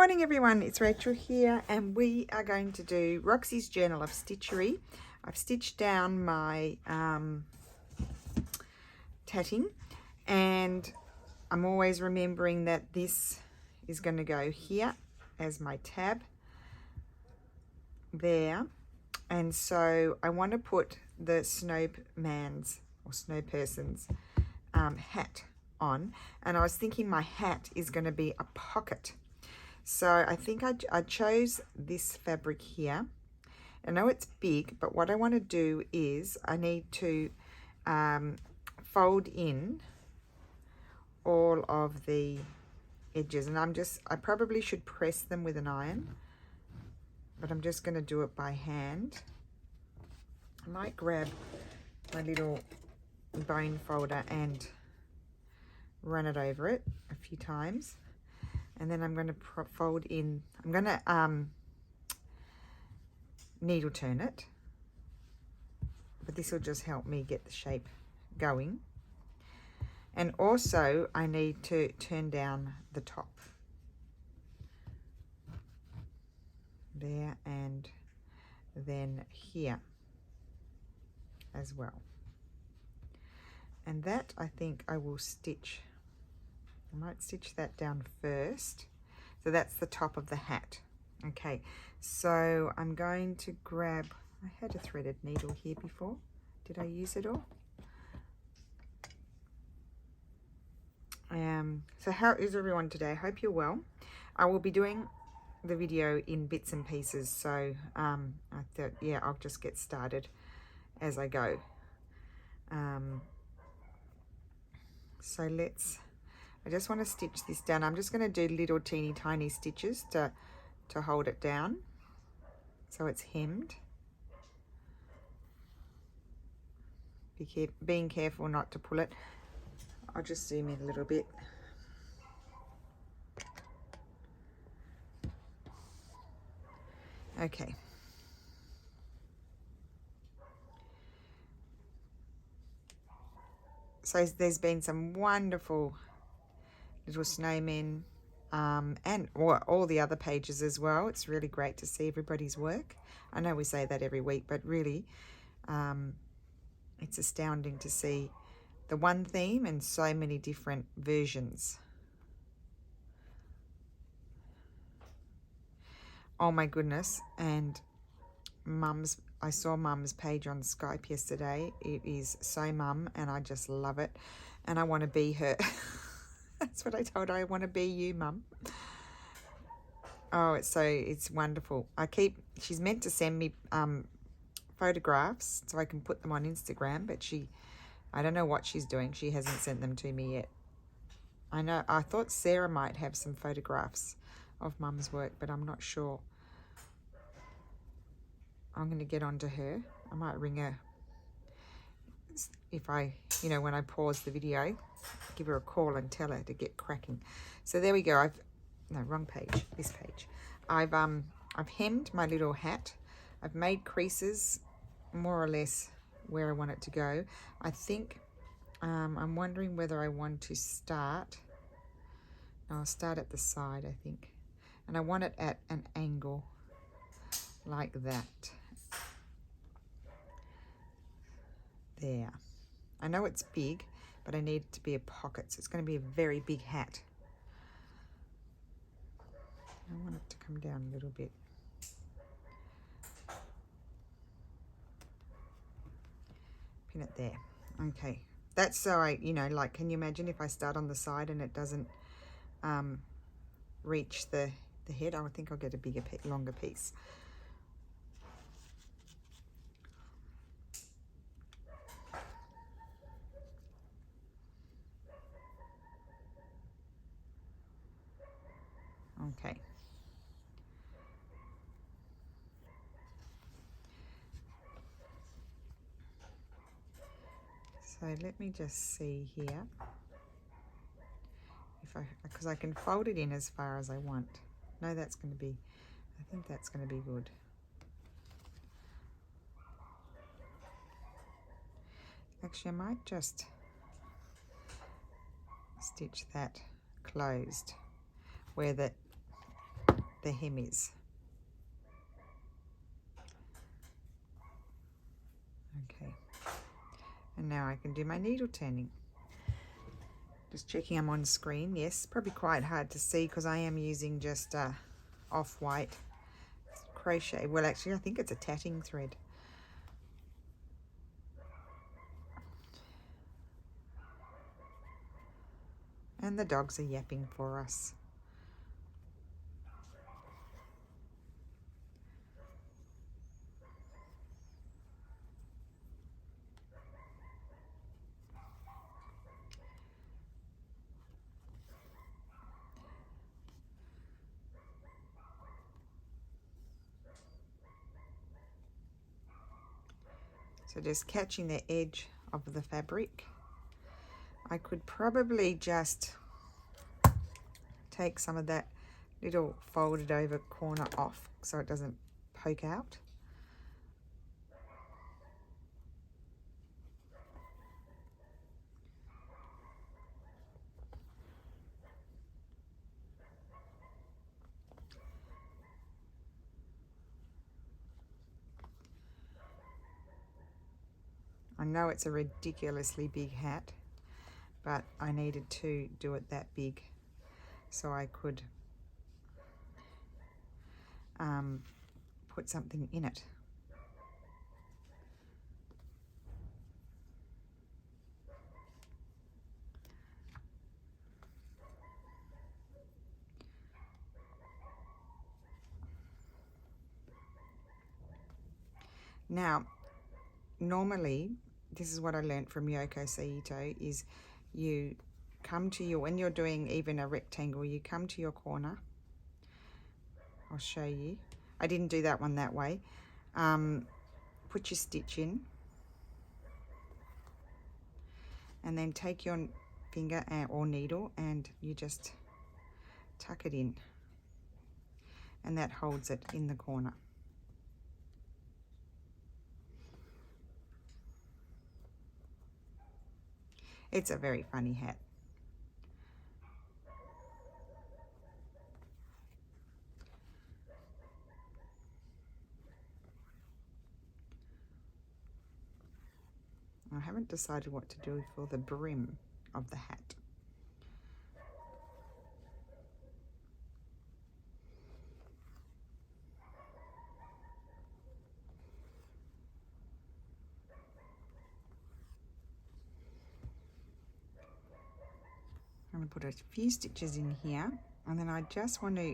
morning everyone, it's Rachel here and we are going to do Roxy's Journal of Stitchery. I've stitched down my tatting and I'm always remembering that this is going to go here as my tab there, and so I want to put the snowman's or snow person's hat on, and I was thinking my hat is going to be a pocket. So I think I chose this fabric here. I know it's big, but what I want to do is I need to fold in all of the edges, and I probably should press them with an iron, but I'm just going to do it by hand. I might grab my little bone folder and run it over it a few times. And then I'm going to fold in, I'm going to needle turn it, but this will just help me get the shape going. And also I need to turn down the top there and then here as well. And that I think I will stitch. I might stitch that down first. So that's the top of the hat. Okay, so I'm going to grab, I had a threaded needle here before. Did I use it all? So how is everyone today? I hope you're well. I will be doing the video in bits and pieces, so I thought, yeah, I'll just get started as I go. So I just want to stitch this down. I'm just going to do little teeny tiny stitches to hold it down so it's hemmed. Being careful not to pull it. I'll just zoom in a little bit. Okay. So there's been some wonderful little snowmen and all the other pages as well. It's really great to see everybody's work. I know we say that every week, but really it's astounding to see the one theme and so many different versions. Oh my goodness. And I saw Mum's page on Skype yesterday. It is so Mum, and I just love it. And I want to be her. That's what I told her. I want to be you, Mum. Oh, it's wonderful. She's meant to send me photographs so I can put them on Instagram, but I don't know what she's doing. She hasn't sent them to me yet. I thought Sarah might have some photographs of Mum's work, but I'm not sure. I'm going to get onto her. I might ring her if when I pause the video, give her a call and tell her to get cracking. So there we go. No, wrong page. This page. I've hemmed my little hat. I've made creases more or less where I want it to go. I think I'm wondering whether I want to start. No, I'll start at the side, I think. And I want it at an angle like that. There. I know it's big, but I need it to be a pocket, so it's going to be a very big hat. I want it to come down a little bit. Pin it there. Okay. That's so like, can you imagine if I start on the side and it doesn't reach the head? I would think I'll get a longer piece. Okay. So let me just see here because I can fold it in as far as I want. No, I think that's going to be good. Actually, I might just stitch that closed where the the hem is. Okay, and now I can do my needle turning. Just checking I'm on screen. Yes, probably quite hard to see because I am using just off-white crochet. Well, actually, I think it's a tatting thread. And the dogs are yapping for us. So just catching the edge of the fabric. I could probably just take some of that little folded over corner off so it doesn't poke out. I know it's a ridiculously big hat, but I needed to do it that big so I could put something in it. Now, normally, this is what I learned from Yoko Saito, is you come to your, when you're doing even a rectangle, you come to your corner. I'll show you. I didn't do that one that way. Put your stitch in. And then take your finger or needle and you just tuck it in. And that holds it in the corner. It's a very funny hat. I haven't decided what to do for the brim of the hat. I'm going to put a few stitches in here, and then I just want to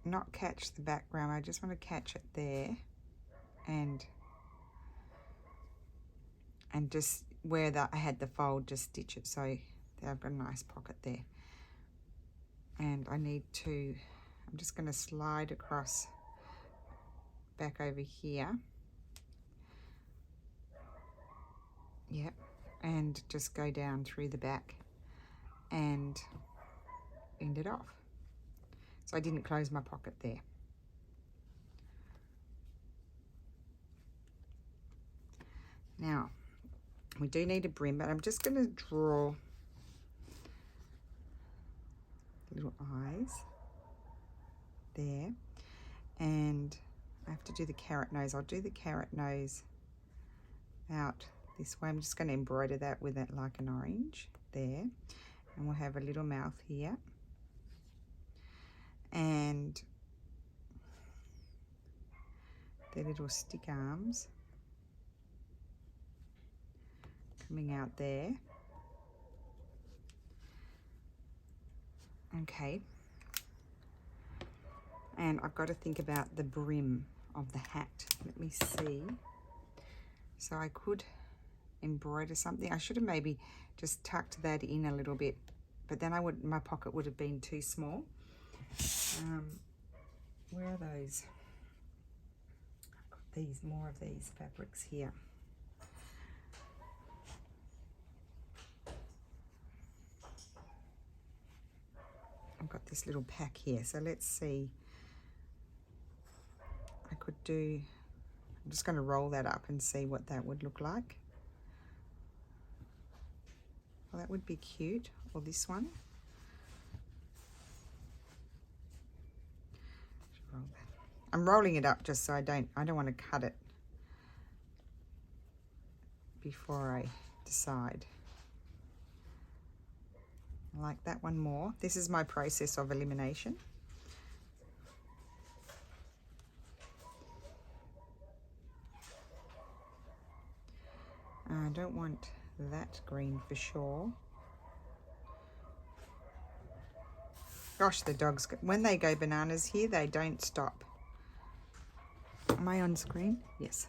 not catch the background. I just want to catch it there, and just where I had the fold, just stitch it so that I've got a nice pocket there. And I need to, I'm just going to slide across back over here. Yep, and just go down through the back and end it off. So I didn't close my pocket there. Now, we do need a brim, but I'm just going to draw little eyes there. And I have to do the carrot nose. I'll do the carrot nose out this way. I'm just going to embroider that with it like an orange there. And we'll have a little mouth here. And the little stick arms coming out there. Okay. And I've got to think about the brim of the hat. Let me see. So I could embroider something. I should have maybe just tucked that in a little bit, but then my pocket would have been too small. Where are those? I've got these, more of these fabrics here. I've got this little pack here, so let's see. I could do, I'm just going to roll that up and see what that would look like. Well, that would be cute, or this one. I'm rolling it up just so I don't want to cut it before I decide. I like that one more. This is my process of elimination. I don't want that green for sure. Gosh, the dogs, when they go bananas here, they don't stop. Am I on screen? Yes.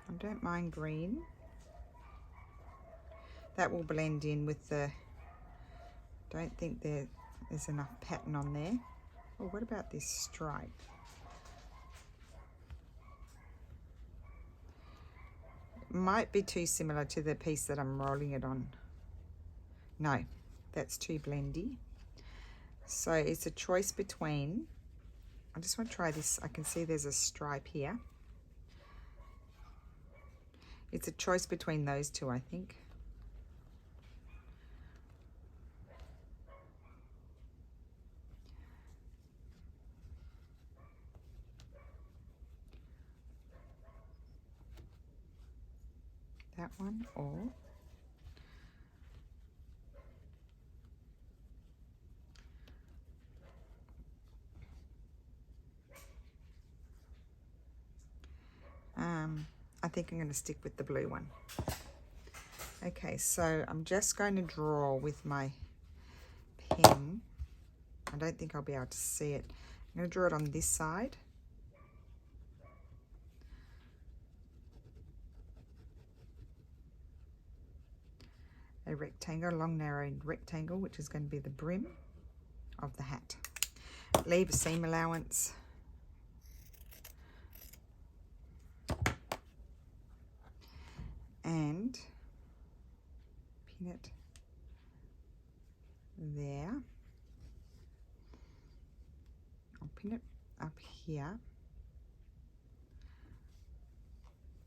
I don't mind green. That will blend in with the, don't think there's enough pattern on there. Oh, what about this stripe? Might be too similar to the piece that I'm rolling it on. No, that's too blendy. So it's a choice between, I just want to try this. I can see there's a stripe here. It's a choice between those two, I think. That one or I think I'm going to stick with the blue one. Okay, so I'm just going to draw with my pen. I don't think I'll be able to see it. I'm going to draw it on this side. A rectangle, a long narrow rectangle, which is going to be the brim of the hat. Leave a seam allowance. And pin it there. I'll pin it up here.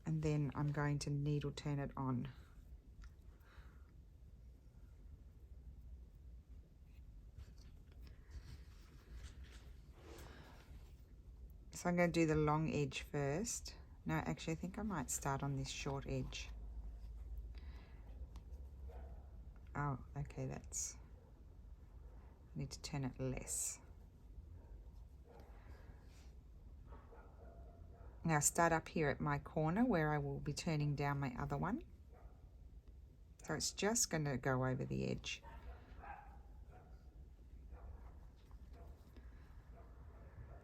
And then I'm going to needle turn it on. So I'm going to do the long edge first. No, actually I think I might start on this short edge. Oh, okay, that's, I need to turn it less. Now start up here at my corner where I will be turning down my other one. So it's just going to go over the edge.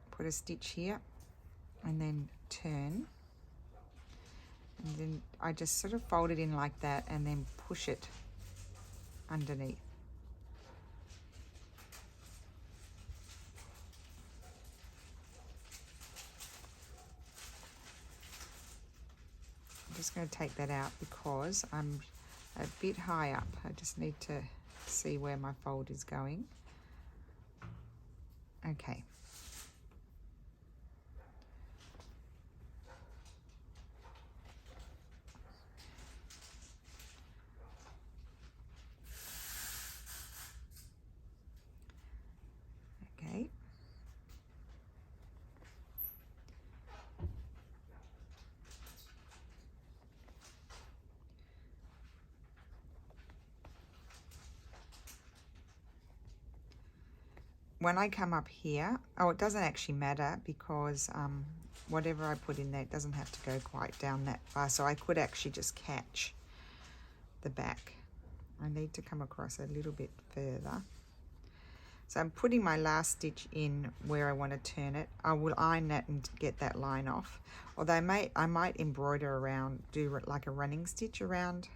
Put a stitch here and then turn. And then I just sort of fold it in like that and then push it underneath. I'm just going to take that out because I'm a bit high up. I just need to see where my fold is going. Okay. Okay. When I come up here, oh, it doesn't actually matter because whatever I put in there, it doesn't have to go quite down that far. So I could actually just catch the back. I need to come across a little bit further. So I'm putting my last stitch in where I want to turn it. I will iron that and get that line off. Although I might embroider around, do like a running stitch around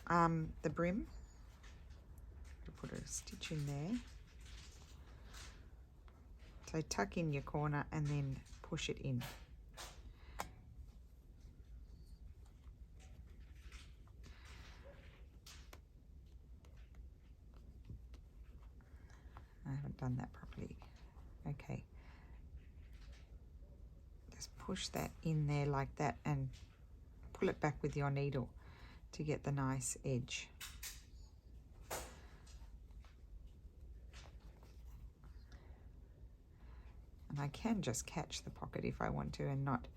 the brim. Put a stitch in there. So tuck in your corner and then push it in. I haven't done that properly. Okay. Just push that in there like that and pull it back with your needle to get the nice edge. And I can just catch the pocket if I want to and not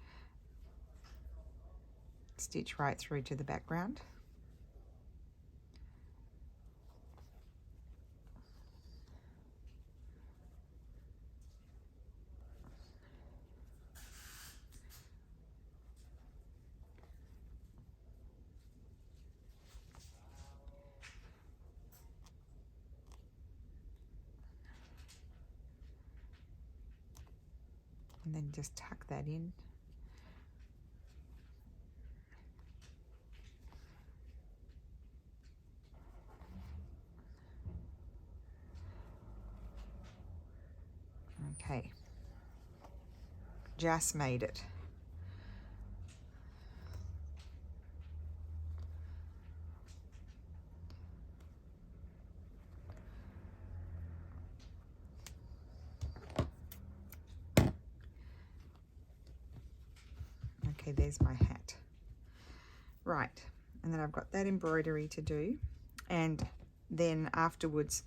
stitch right through to the background. And then just tuck that in. Okay, just made it. Okay, there's my hat. Right, and then I've got that embroidery to do, and then afterwards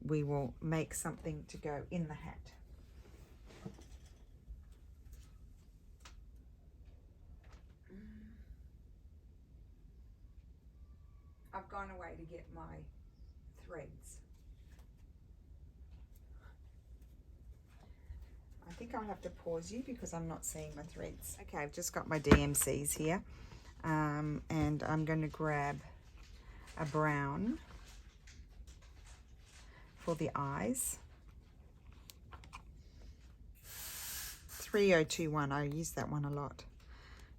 we will make something to go in the hat. I've gone away to get my threads. I think I'll have to pause you because I'm not seeing my threads. Okay, I've just got my DMCs here, and I'm going to grab a brown for the eyes. 3021, I use that one a lot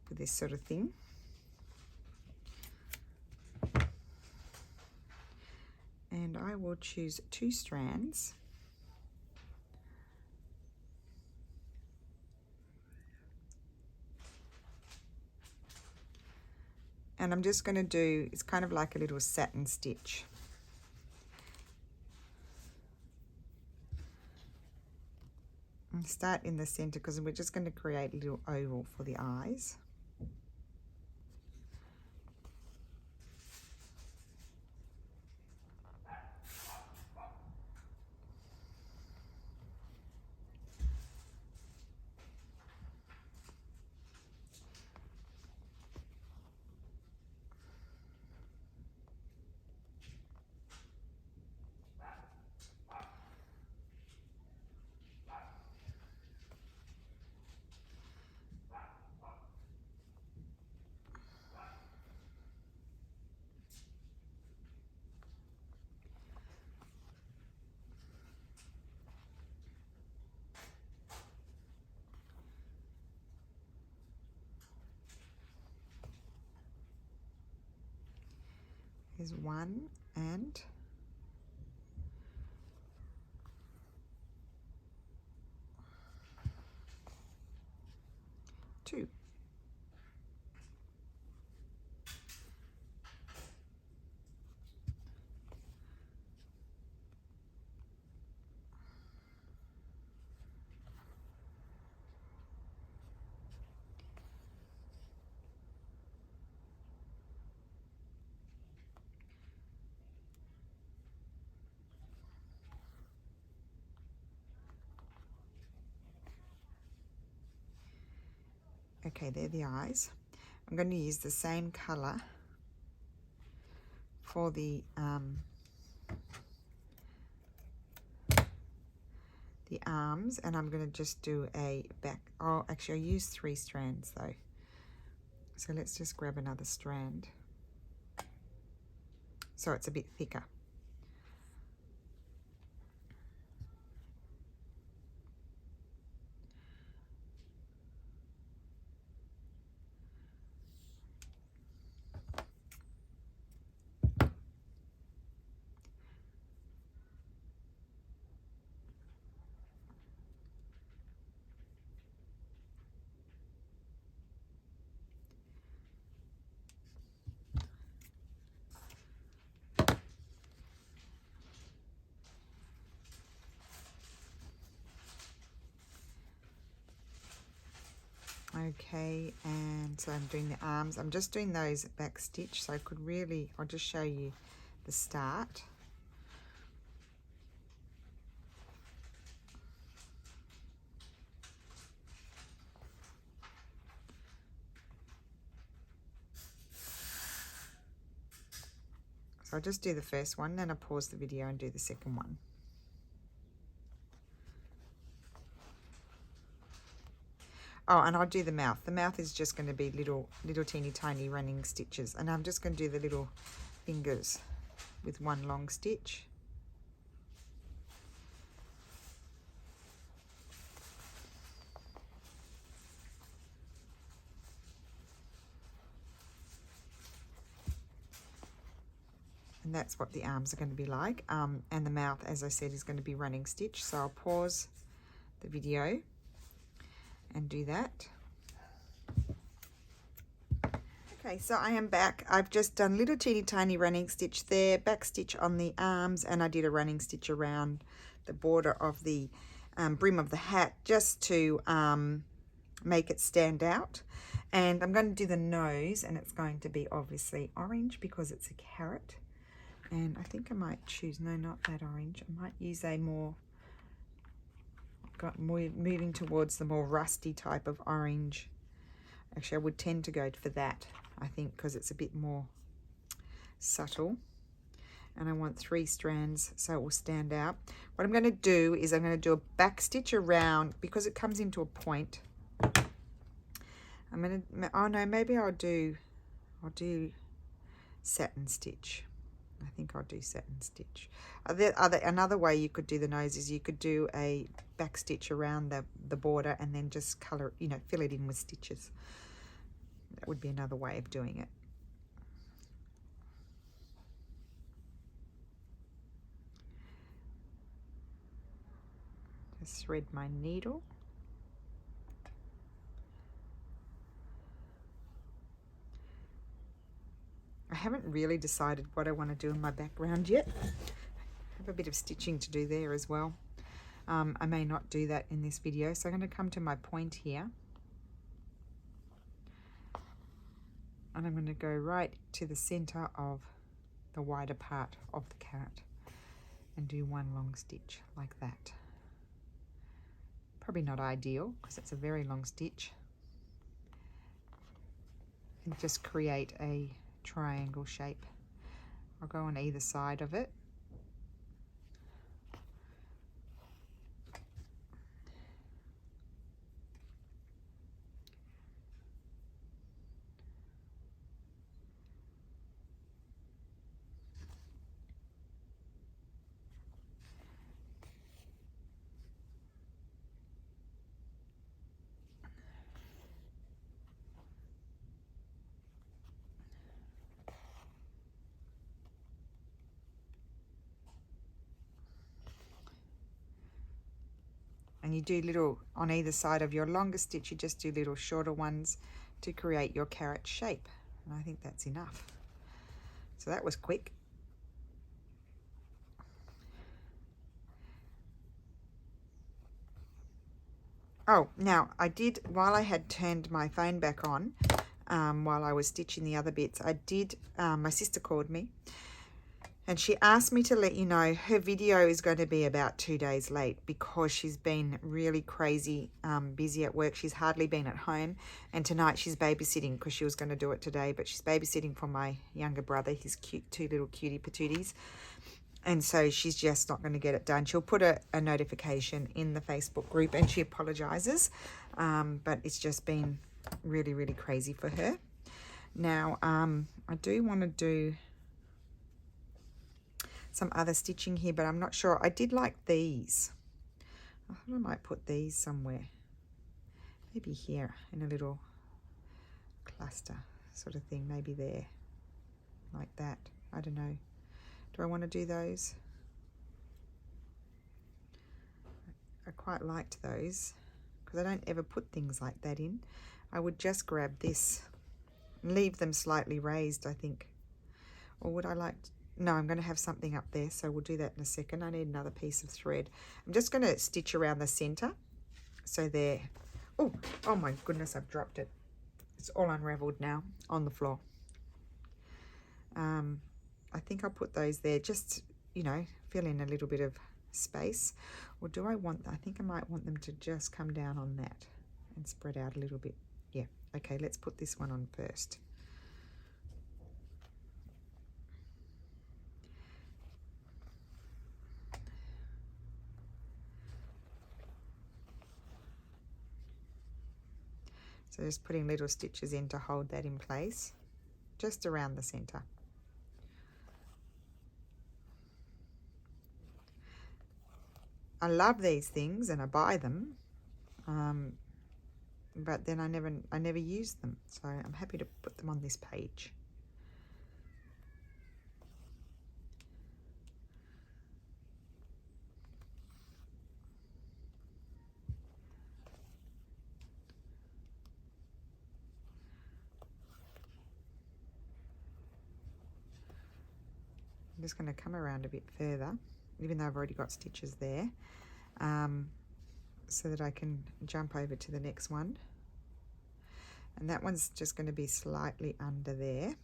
for this sort of thing. And I will choose 2 strands. And I'm just going to do, it's kind of like a little satin stitch. And start in the center because we're just going to create a little oval for the eyes. Here's 1 and 2. Okay, they're the eyes. I'm going to use the same color for the arms, and I'm going to just do a back. Oh, actually I used 3 strands though. So let's just grab another strand. So it's a bit thicker. Okay, and so I'm doing the arms. I'm just doing those back stitch, so I could really, I'll just show you the start. So I'll just do the first one, then I'll pause the video and do the second one. Oh, and I'll do the mouth. The mouth is just going to be little teeny tiny running stitches, and I'm just going to do the little fingers with one long stitch. And that's what the arms are going to be like. And the mouth, as I said, is going to be running stitch. So I'll pause the video and do that. Okay, so I am back. I've just done little teeny tiny running stitch there, back stitch on the arms, and I did a running stitch around the border of the brim of the hat just to make it stand out. And I'm going to do the nose, and it's going to be obviously orange because it's a carrot. And I think I might choose, no, not that orange. I might use a more, moving towards the more rusty type of orange. Actually, I would tend to go for that, I think, because it's a bit more subtle. And I want 3 strands so it will stand out. What I'm going to do is I'm going to do a back stitch around, because it comes into a point. I'm going to, oh no, maybe I'll do satin stitch. I think I'll do satin stitch. Another way you could do the nose is you could do a back stitch around the border and then just colour, you know, fill it in with stitches. That would be another way of doing it. Just thread my needle. I haven't really decided what I want to do in my background yet. I have a bit of stitching to do there as well. I may not do that in this video, so I'm going to come to my point here. And I'm going to go right to the center of the wider part of the carrot and do one long stitch like that. Probably not ideal because it's a very long stitch. And just create a triangle shape. I'll go on either side of it. And you do little, on either side of your longer stitch, you just do little shorter ones to create your carrot shape. And I think that's enough. So that was quick. Oh, now I did, while I had turned my phone back on, while I was stitching the other bits, I did, my sister called me. And she asked me to let you know her video is going to be about 2 days late because she's been really crazy busy at work. She's hardly been at home. And tonight she's babysitting because she was going to do it today. But she's babysitting for my younger brother, his cute 2 little cutie patooties. And so she's just not going to get it done. She'll put a notification in the Facebook group and she apologizes. But it's just been really, really crazy for her. Now, I do want to do some other stitching here, but I'm not sure. I did like these. I thought I might put these somewhere. Maybe here in a little cluster sort of thing. Maybe there. Like that. I don't know. Do I want to do those? I quite liked those because I don't ever put things like that in. I would just grab this and leave them slightly raised, I think. Or would I like to? No, I'm going to have something up there, so we'll do that in a second. I need another piece of thread. I'm just going to stitch around the center. So there. Oh my goodness, I've dropped it. It's all unraveled now on the floor. I think I'll put those there, just, you know, fill in a little bit of space. Or do I want, I think I might want them to just come down on that and spread out a little bit. Yeah, okay, let's put this one on first. So just putting little stitches in to hold that in place, just around the center. I love these things and I buy them, but then I never use them. So I'm happy to put them on this page. I'm just going to come around a bit further, even though I've already got stitches there, so that I can jump over to the next one. And that one's just going to be slightly under there.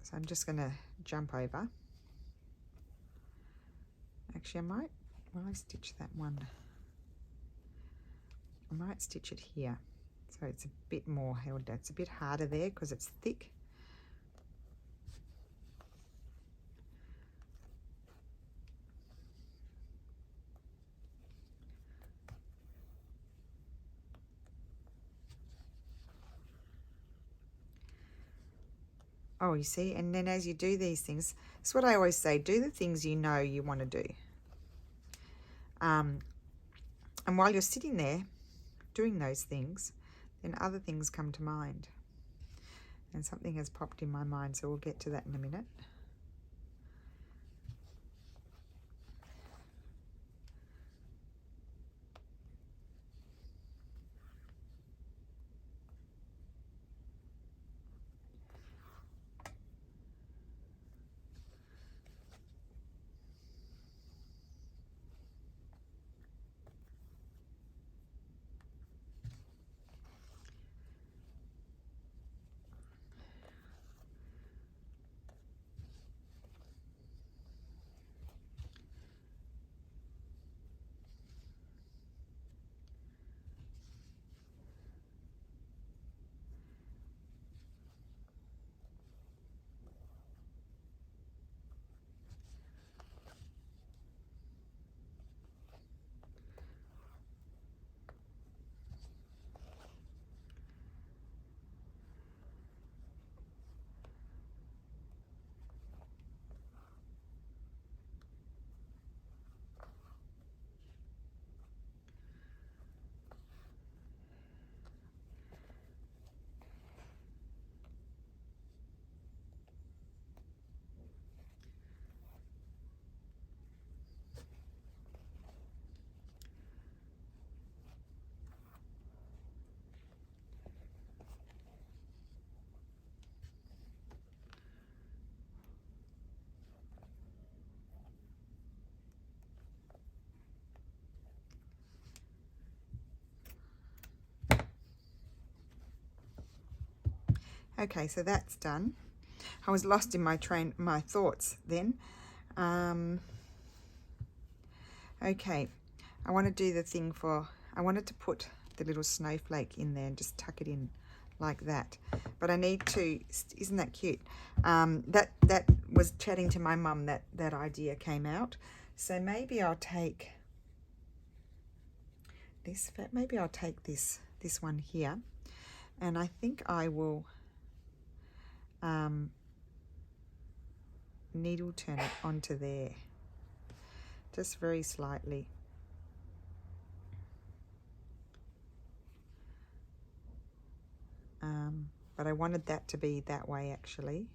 So I'm just going to jump over. Actually, will I stitch that one? I might stitch it here. So it's a bit more held down. It's a bit harder there because it's thick. Oh, you see, and then as you do these things, it's what I always say, do the things you know you want to do. And while you're sitting there doing those things, then other things come to mind. And something has popped in my mind, so we'll get to that in a minute. Okay, so that's done. I was lost in my thoughts then. Okay, I want to do the thing I wanted to put the little snowflake in there and just tuck it in like that. But I need to, isn't that cute? That was chatting to my mum, that idea came out. So maybe I'll take this, maybe I'll take this one here, and I think I will needle turn it onto there, just very slightly. But I wanted that to be that way actually,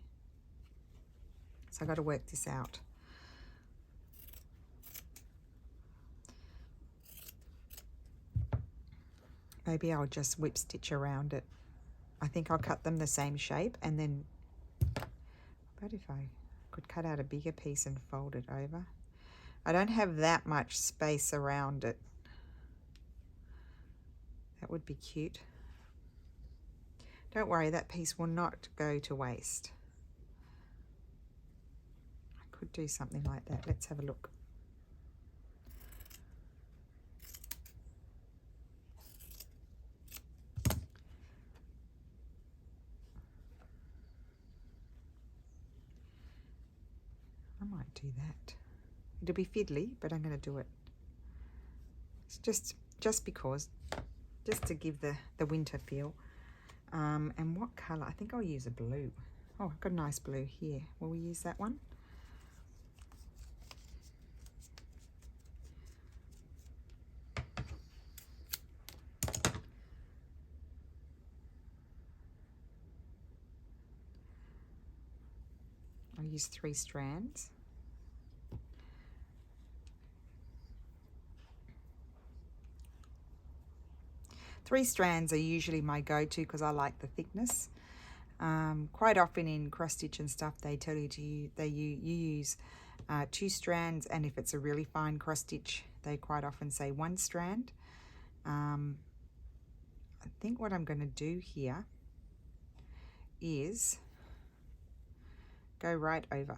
so I got to work this out. Maybe I'll just whip stitch around it. I think I'll cut them the same shape, and then, but if I could cut out a bigger piece and fold it over. I don't have that much space around it. That would be cute. Don't worry, that piece will not go to waste. I could do something like that. Let's have a look. I might do that. It'll be fiddly, but I'm going to do it. It's just because. just to give the winter feel. And what colour? I think I'll use a blue. Oh, I've got a nice blue here. Will we use that one? I'll use 3 strands. Three strands are usually my go-to because I like the thickness. Quite often in cross stitch and stuff, they tell you you use 2 strands, and if it's a really fine cross stitch, they quite often say 1 strand. I think what I'm going to do here is go right over.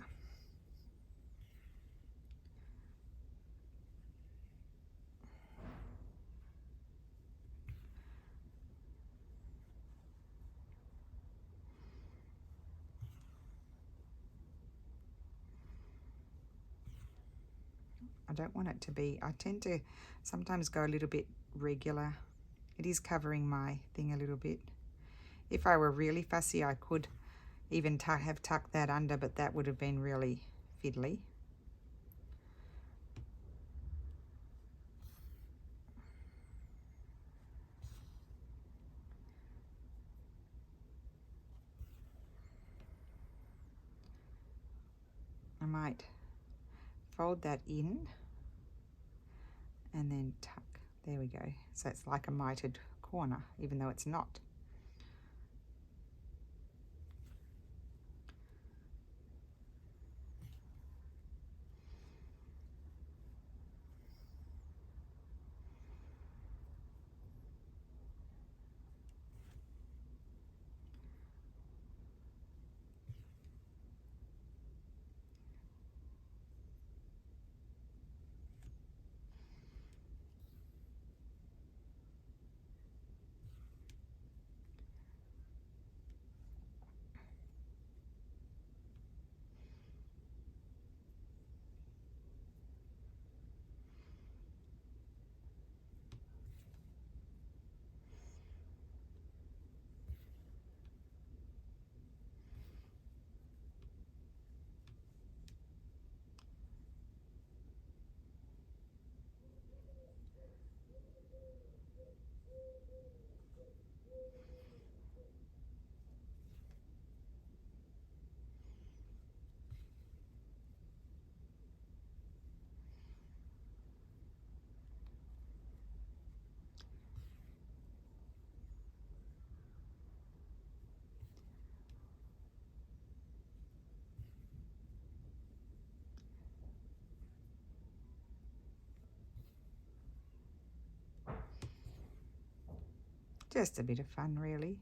I don't want it to be, I tend to sometimes go a little bit regular. It is covering my thing a little bit. If I were really fussy, I could even have tucked that under, but that would have been really fiddly. I might fold that in and then tuck. There we go. So it's like a mitered corner, even though it's not. Just a bit of fun, really.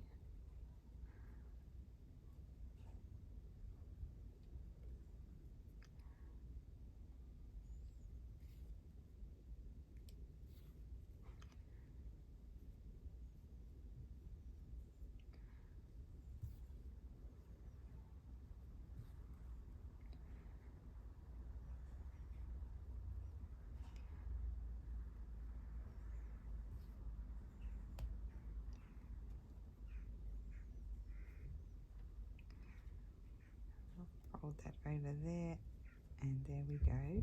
Fold that over there, and there we go.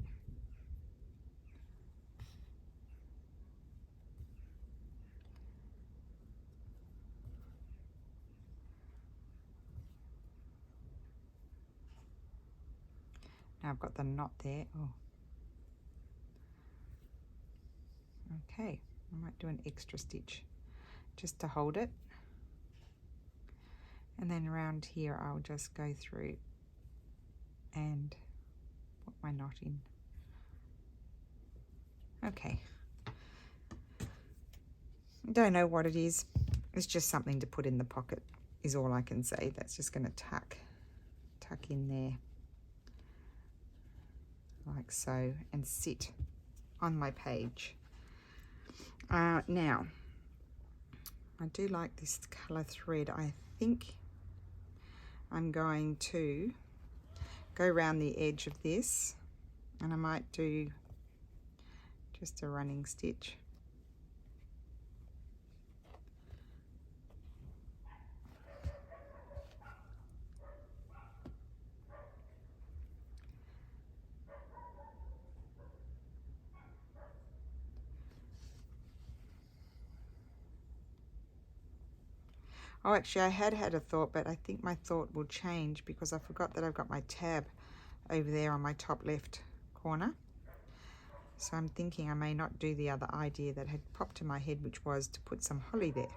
Now I've got the knot there. Oh. Okay, I might do an extra stitch just to hold it. And then around here I'll just go through and put my knot in. Okay. Don't know what it is. It's just something to put in the pocket is all I can say. That's just going to tuck in there like so and sit on my page. Now, I do like this colour thread. I think I'm going to go around the edge of this, and I might do just a running stitch. Oh, actually, I had a thought, but I think my thought will change because I forgot that I've got my tab over there on my top left corner. So I'm thinking I may not do the other idea that had popped in my head, which was to put some holly there.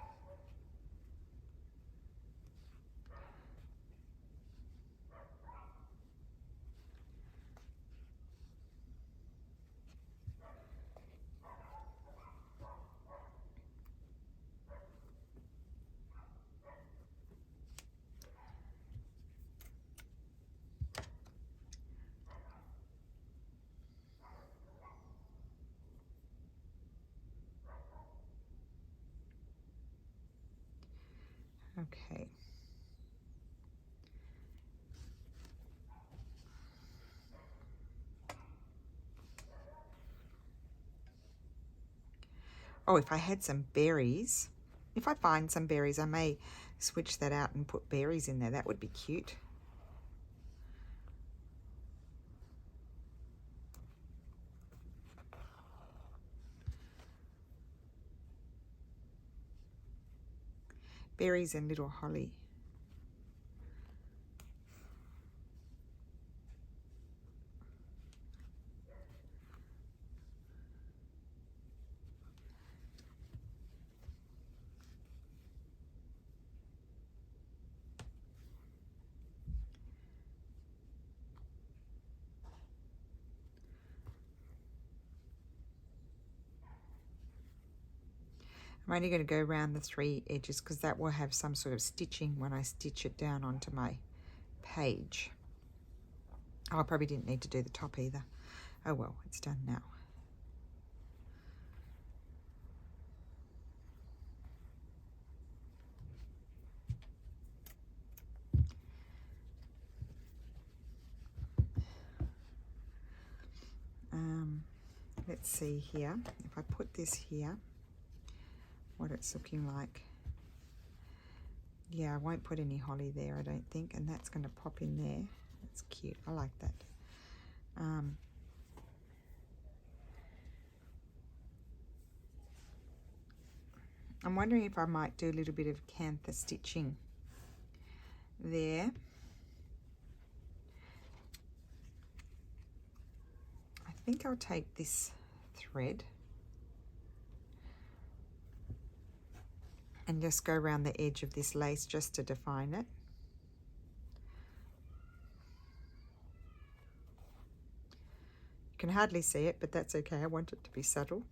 Okay. Oh, if I had some berries, if I find some berries, I may switch that out and put berries in there. That would be cute. Berries and little holly. I'm only going to go around the 3 edges because that will have some sort of stitching when I stitch it down onto my page. Oh, I probably didn't need to do the top either. Oh well, it's done now. Let's see here. If I put this here, what it's looking like. Yeah, I won't put any holly there, I don't think, and that's going to pop in there. That's cute. I like that. I'm wondering if I might do a little bit of cantha stitching there. I think I'll take this thread and just go around the edge of this lace just to define it. You can hardly see it, but that's okay. I want it to be subtle.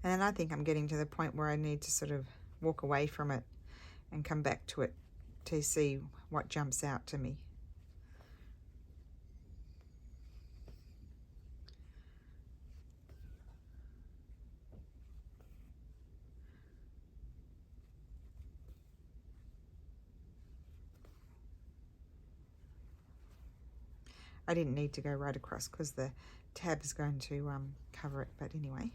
And I think I'm getting to the point where I need to sort of walk away from it and come back to it to see what jumps out to me. I didn't need to go right across because the tab is going to cover it, but anyway.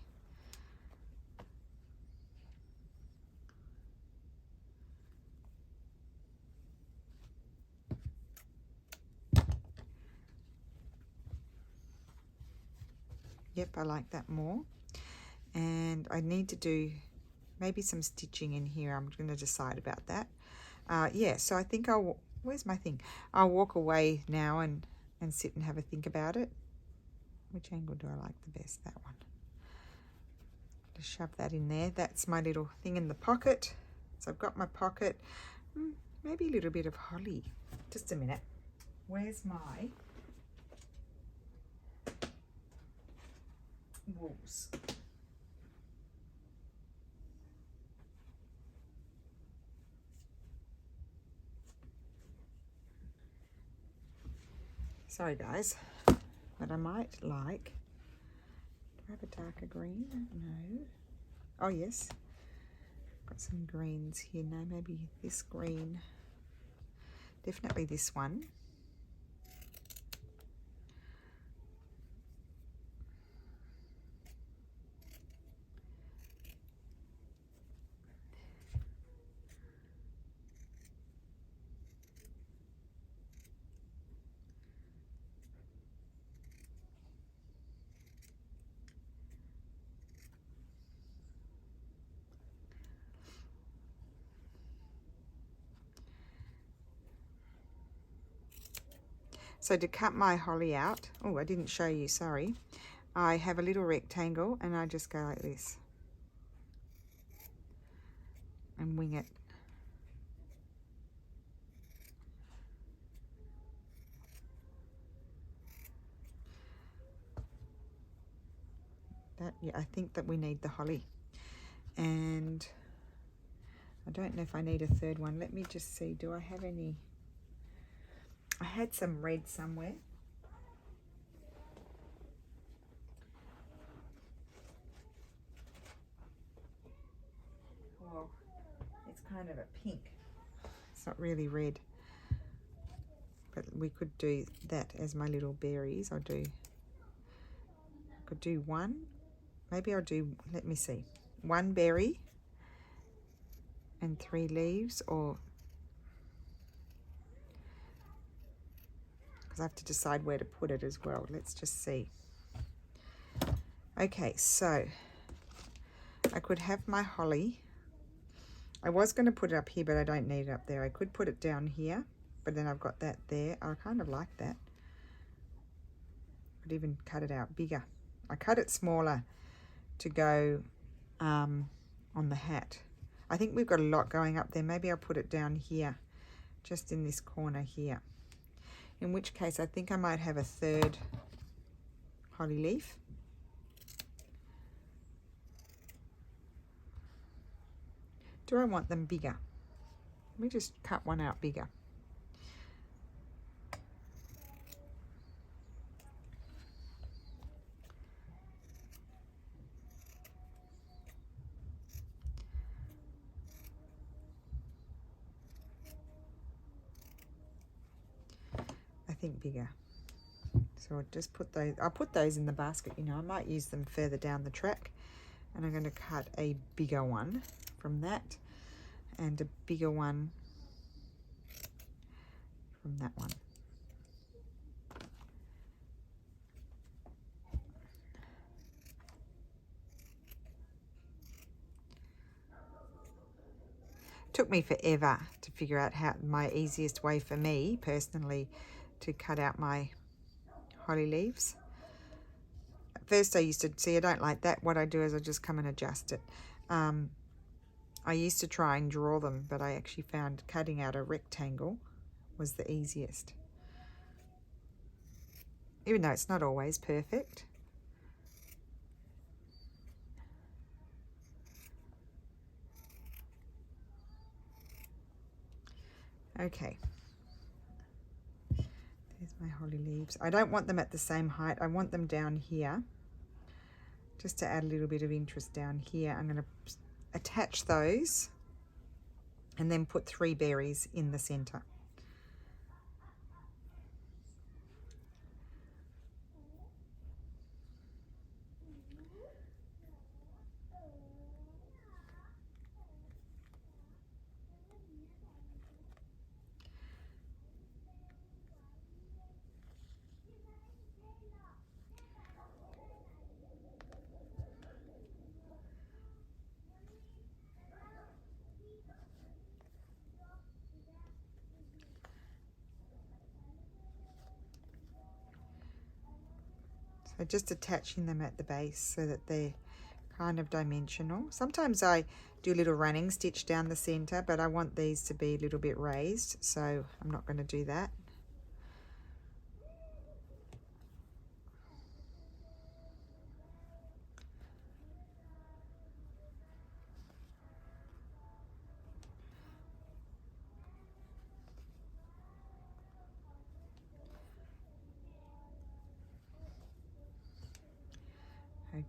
Yep, I like that more. And I need to do maybe some stitching in here. I'm going to decide about that. Yeah, so I think where's my thing? I'll walk away now and sit and have a think about it. Which angle do I like the best? That one. Just shove that in there. That's my little thing in the pocket. So I've got my pocket. Maybe a little bit of holly. Just a minute. Where's my wools? Sorry guys, but I might like, do I have a darker green? No. Oh yes, got some greens here. No, maybe this green. Definitely this one. So to cut my holly out, oh, I didn't show you, sorry. I have a little rectangle and I just go like this and wing it. Yeah, I think that we need the holly. And I don't know if I need a third one. Let me just see, do I have any? I had some red somewhere. Well, it's kind of a pink. It's not really red. But we could do that as my little berries. I could do one. Maybe I'll do, let me see, 1 berry and 3 leaves, or because I have to decide where to put it as well. Let's just see. Okay, so I could have my holly. I was going to put it up here, but I don't need it up there. I could put it down here, but then I've got that there. I kind of like that. I'd even cut it out bigger. I cut it smaller to go on the hat. I think we've got a lot going up there. Maybe I'll put it down here, just in this corner here. In which case I think I might have a third holly leaf. Do I want them bigger? Let me just cut one out bigger. I think bigger. So I'll just put those, I'll put those in the basket, you know, I might use them further down the track. And I'm going to cut a bigger one from that and a bigger one from that one. Took me forever to figure out how my easiest way for me personally to cut out my holly leaves. At first I used to see I don't like that. What I do is I just come and adjust it. I used to try and draw them, but I actually found cutting out a rectangle was the easiest, even though it's not always perfect. Okay, there's my holly leaves. I don't want them at the same height. I want them down here, just to add a little bit of interest down here. I'm going to attach those and then put 3 berries in the center. So just attaching them at the base so that they're kind of dimensional. Sometimes I do a little running stitch down the center, but I want these to be a little bit raised, so I'm not going to do that.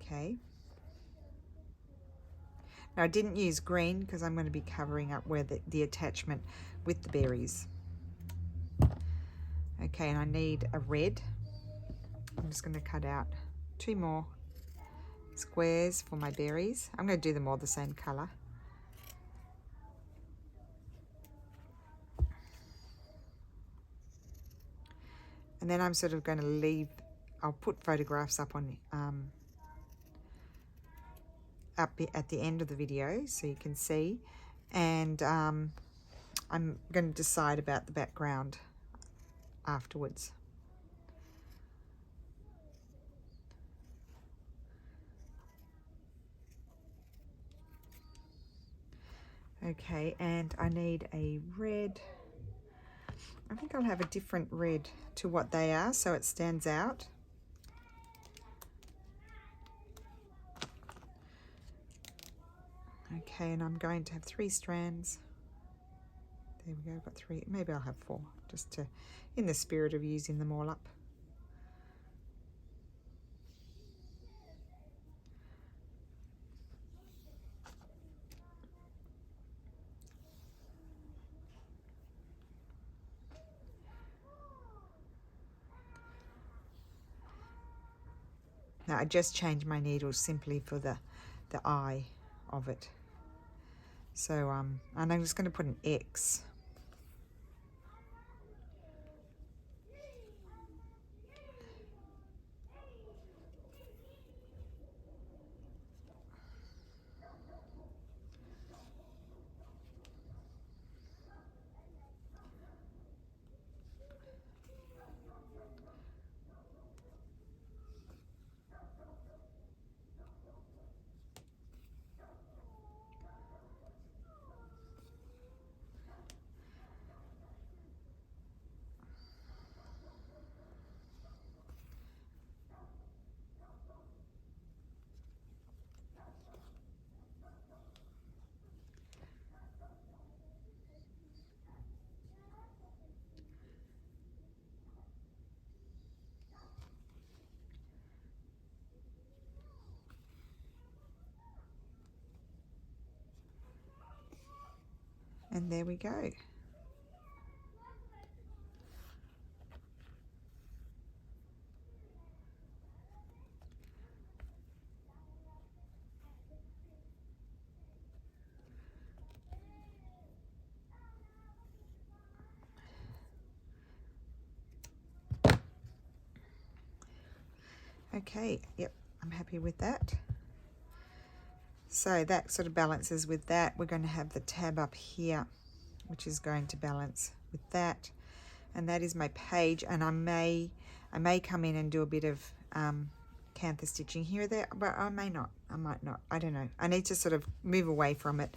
Okay. Now I didn't use green because I'm going to be covering up where the attachment with the berries. Okay, and I need a red. I'm just going to cut out 2 more squares for my berries. I'm going to do them all the same color. And then I'm sort of going to leave, I'll put photographs up on up at the end of the video so you can see, and I'm going to decide about the background afterwards. Okay, and I need a red. I think I'll have a different red to what they are so it stands out. Okay, and I'm going to have 3 strands. There we go, I've got 3. Maybe I'll have 4, just to, in the spirit of using them all up. Now I just changed my needles simply for the eye of it. So and I'm just going to put an X. And there we go. Okay, yep, I'm happy with that. So that sort of balances with that. We're going to have the tab up here, which is going to balance with that. And that is my page, and I may come in and do a bit of cantha stitching here or there, but I may not, I might not, I don't know. I need to sort of move away from it.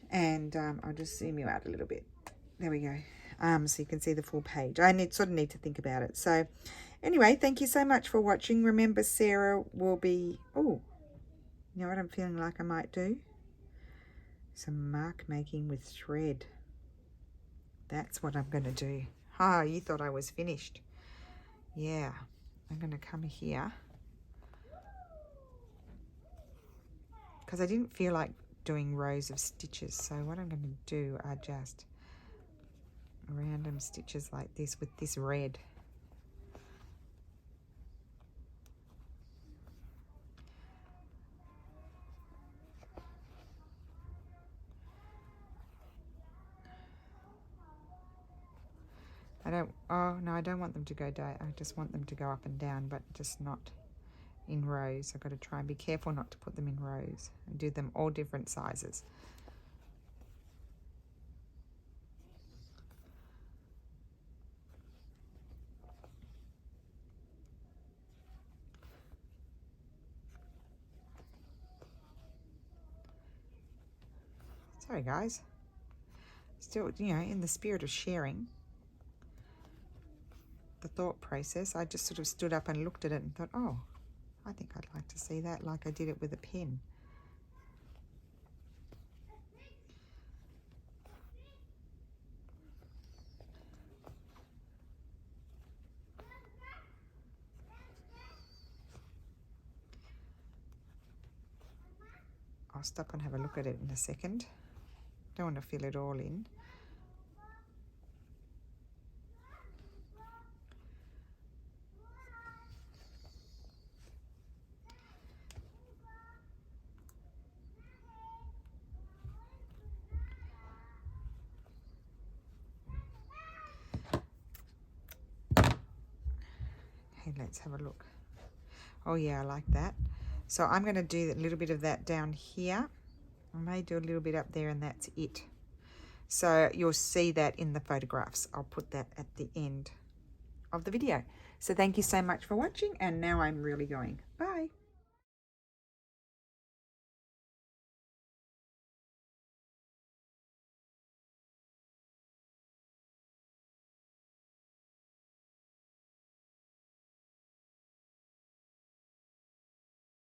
And I'll just zoom you out a little bit. There we go. So you can see the full page. I sort of need to think about it. So anyway, thank you so much for watching. Remember, Sarah will be, oh, you know what I'm feeling like I might do? Some mark making with thread. That's what I'm going to do. Oh, you thought I was finished. Yeah, I'm going to come here. Because I didn't feel like doing rows of stitches. So what I'm going to do are just random stitches like this with this red. Oh no, I don't want them to go down. I just want them to go up and down, but just not in rows. I've got to try and be careful not to put them in rows and do them all different sizes. Sorry guys, still, you know, in the spirit of sharing the thought process, I just sort of stood up and looked at it and thought, oh, I think I'd like to see that, like I did it with a pen. I'll stop and have a look at it in a second. Don't want to fill it all in. Okay, let's have a look. Oh yeah, I like that. So I'm going to do a little bit of that down here. I may do a little bit up there, and that's it. So you'll see that in the photographs. I'll put that at the end of the video. So thank you so much for watching, and now I'm really going. Bye.